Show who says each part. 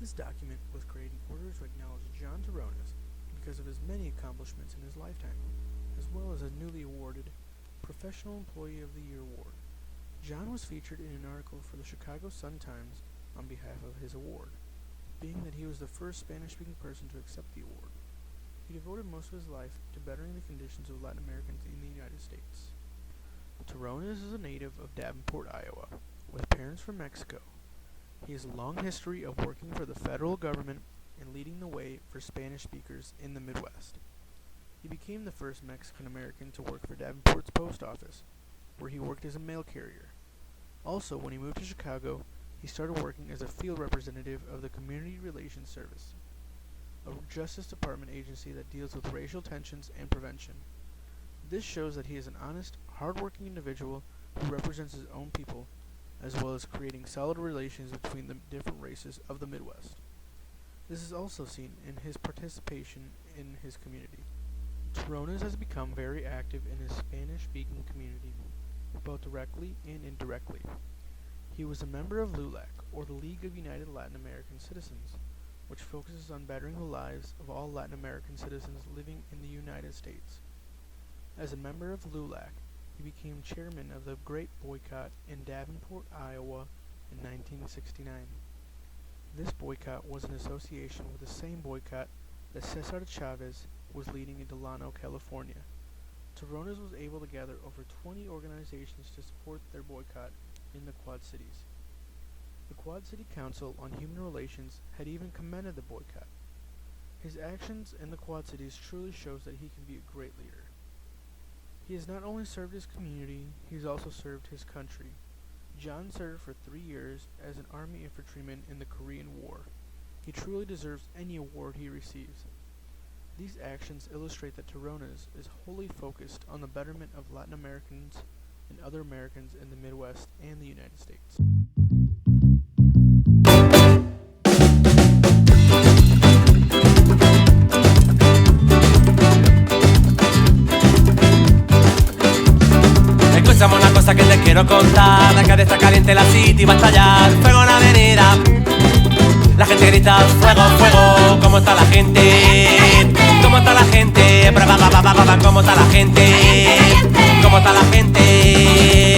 Speaker 1: This document was created in order to acknowledge John Terronez because of his many accomplishments in his lifetime, as well as a newly awarded Professional Employee of the Year award. John was featured in an article for the Chicago Sun-Times on behalf of his award, being that he was the first Spanish-speaking person to accept the award. He devoted most of his life to bettering the conditions of Latin Americans in the United States. Terronez is a native of Davenport, Iowa, with parents from Mexico. He has a long history of working for the federal government and leading the way for Spanish speakers in the Midwest. He became the first Mexican American to work for Davenport's post office, where he worked as a mail carrier. Also, when he moved to Chicago, he started working as a field representative of the Community Relations Service, a Justice Department agency that deals with racial tensions and prevention. This shows that he is an honest, hard-working individual who represents his own people, as well as creating solid relations between the different races of the Midwest. This is also seen in his participation in his community. Terronez has become very active in his Spanish-speaking community, both directly and indirectly. He was a member of LULAC, or the League of United Latin American Citizens, which focuses on bettering the lives of all Latin American citizens living in the United States. As a member of LULAC, he became chairman of the Great Boycott in Davenport, Iowa in 1969. This boycott was in association with the same boycott that Cesar Chavez was leading in Delano, California. Terronez was able to gather over 20 organizations to support their boycott in the Quad Cities. The Quad City Council on Human Relations had even commended the boycott. His actions in the Quad Cities truly shows that he can be a great leader. He has not only served his community, he has also served his country. John served for 3 years as an Army infantryman in the Korean War. He truly deserves any award he receives. These actions illustrate that Terronez is wholly focused on the betterment of Latin Americans and other Americans in the Midwest and the United States.
Speaker 2: Escuchame una cosa que te quiero contar. Acá está caliente la city, va a estallar fuego en la avenida. La gente grita fuego, fuego. ¿Cómo está la gente? ¿Cómo está la gente? ¿Cómo está la gente? ¿Cómo está la gente?